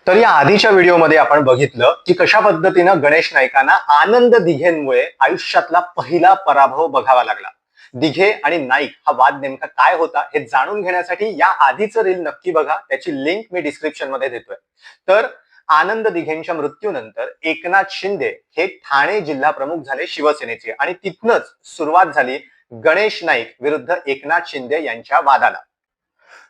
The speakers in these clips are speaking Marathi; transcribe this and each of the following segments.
तर या आधीच्या व्हिडिओमध्ये आपण बघितलं की कशा पद्धतीनं गणेश नाईकांना आनंद दिघेंमुळे आयुष्यातला पहिला पराभव बघावा लागला. दिघे आणि नाईक हा वाद नेमका काय होता हे जाणून घेण्यासाठी या आधीचं रील नक्की बघा, त्याची लिंक मी डिस्क्रिप्शन मध्ये देतोय. तर आनंद दिघेंच्या मृत्यूनंतर एकनाथ शिंदे हे ठाणे जिल्हा प्रमुख झाले शिवसेनेचे आणि तिथनच सुरुवात झाली गणेश नाईक विरुद्ध एकनाथ शिंदे यांच्या वादाला.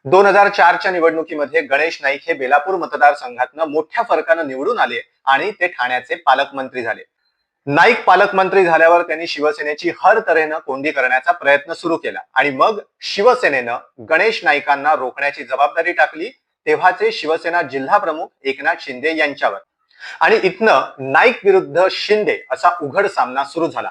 2004च्या निवडणुकीमध्ये गणेश नाईक हे बेलापूर मतदारसंघातनं मोठ्या फरकानं निवडून आले आणि ते ठाण्याचे पालकमंत्री झाले. नाईक पालकमंत्री झाल्यावर त्यांनी शिवसेनेची हर तऱ्हेनं कोंडी करण्याचा प्रयत्न सुरू केला आणि मग शिवसेनेनं गणेश नाईकांना रोखण्याची जबाबदारी टाकली तेव्हाचे शिवसेना जिल्हा प्रमुख एकनाथ शिंदे यांच्यावर. आणि इथनं नाईक विरुद्ध शिंदे असा उघड सामना सुरू झाला.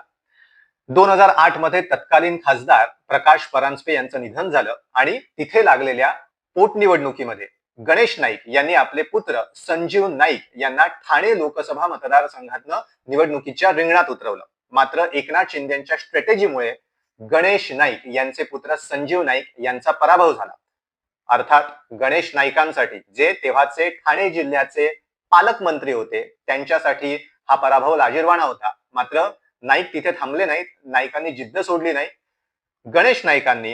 2008 मध्ये तत्कालीन खासदार प्रकाश परांजपे यांचं निधन झालं आणि तिथे लागलेल्या पोटनिवडणुकीमध्ये गणेश नाईक यांनी आपले पुत्र संजीव नाईक यांना ठाणे लोकसभा मतदारसंघातनं निवडणुकीच्या रिंगणात उतरवलं. मात्र एकनाथ शिंदेच्या स्ट्रॅटेजीमुळे गणेश नाईक यांचे पुत्र संजीव नाईक यांचा पराभव झाला. अर्थात गणेश नाईकांसाठी, जे तेव्हाचे ठाणे जिल्ह्याचे पालकमंत्री होते, त्यांच्यासाठी हा पराभव लाजिरवाणा होता. मात्र नाईक तिथे थांबले नाहीत, नाईकांनी जिद्द सोडली नाही. गणेश नाईकांनी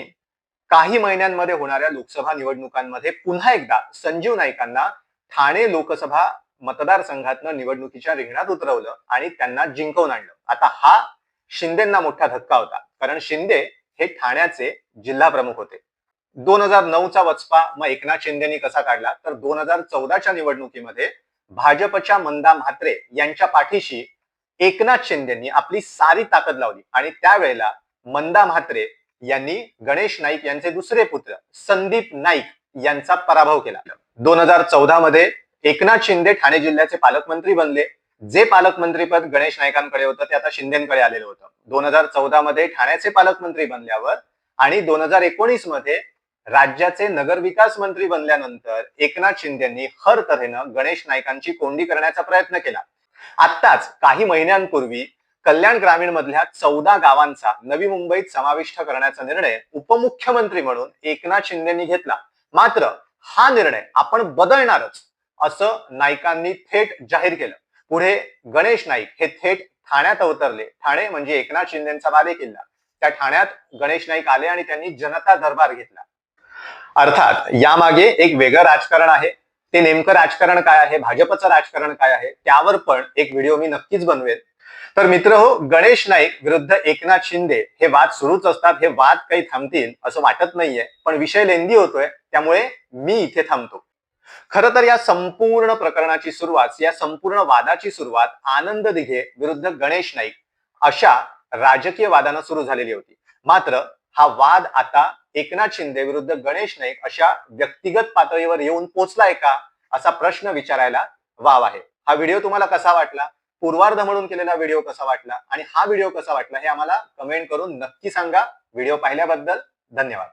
काही महिन्यांमध्ये होणाऱ्या लोकसभा निवडणुकांमध्ये पुन्हा एकदा संजीव नाईकांना ठाणे लोकसभा मतदारसंघातनं निवडणुकीच्या रिंगणात उतरवलं आणि त्यांना जिंकवून आणलं. आता हा शिंदेंना मोठा धक्का होता, कारण शिंदे हे ठाण्याचे जिल्हा प्रमुख होते. 2009चा वचपा मग एकनाथ शिंदेनी कसा काढला, तर 2014च्या निवडणुकीमध्ये भाजपच्या मंदा म्हात्रे यांच्या पाठीशी एकनाथ शिंदेनी आपली सारी ताकद लावली आणि त्यावेळेला मंदा म्हात्रे यांनी गणेश नाईक यांचे दुसरे पुत्र संदीप नाईक यांचा पराभव केला. 2014 मध्ये एकनाथ शिंदे ठाणे जिल्ह्याचे पालकमंत्री बनले. जे पालकमंत्रीपद गणेश नाईकांकडे होतं ते आता शिंदेकडे आलेलं होतं. 2014 मध्ये ठाण्याचे पालकमंत्री बनल्यावर आणि 2019 मध्ये राज्याचे नगरविकास मंत्री बनल्यानंतर एकनाथ शिंदेनी हर तऱ्हेनं गणेश नाईकांची कोंडी करण्याचा प्रयत्न केला. आत्ताच काही महिन्यांपूर्वी कल्याण ग्रामीण मधल्या 14 गावांचा नवी मुंबईत समाविष्ट करण्याचा निर्णय उपमुख्यमंत्री म्हणून एकनाथ शिंदेनी घेतला. मात्र हा निर्णय आपण बदलणारच असं नाईकांनी थेट जाहीर केलं. पुढे गणेश नाईक हे थेट ठाण्यात अवतरले. ठाणे म्हणजे एकनाथ शिंदेचा बालेकिल्ला. त्या ठाण्यात गणेश नाईक आले आणि त्यांनी जनता दरबार घेतला. अर्थात यामागे एक वेगळं राजकारण आहे. ते नेमकं राजकारण काय आहे, भाजपचं राजकारण काय आहे, त्यावर पण एक व्हिडिओ मी नक्कीच बनवेल. तर मित्रहो, गणेश नाईक विरुद्ध एकनाथ शिंदे हे वाद सुरूच असतात. हे वाद काही थांबतील असं वाटत नाहीये, पण विषय लेंदी होतोय, त्यामुळे मी इथे थांबतो. खरं तर या संपूर्ण प्रकरणाची सुरुवात, या संपूर्ण वादाची सुरुवात आनंद दिघे विरुद्ध गणेश नाईक अशा राजकीय वादानं सुरू झालेली होती. मात्र हा वाद आता एकनाथ शिंदे विरुद्ध गणेश नाईक अशा व्यक्तिगत पातळीवर येऊन पोचलाय का, असा प्रश्न विचारायला वाव आहे. हा व्हिडिओ तुम्हाला कसा वाटला, पूर्वार्ध म्हणून केलेला व्हिडिओ कसा वाटला आणि हा व्हिडिओ कसा वाटला हे आम्हाला कमेंट करून नक्की सांगा. व्हिडिओ पाहिल्याबद्दल धन्यवाद.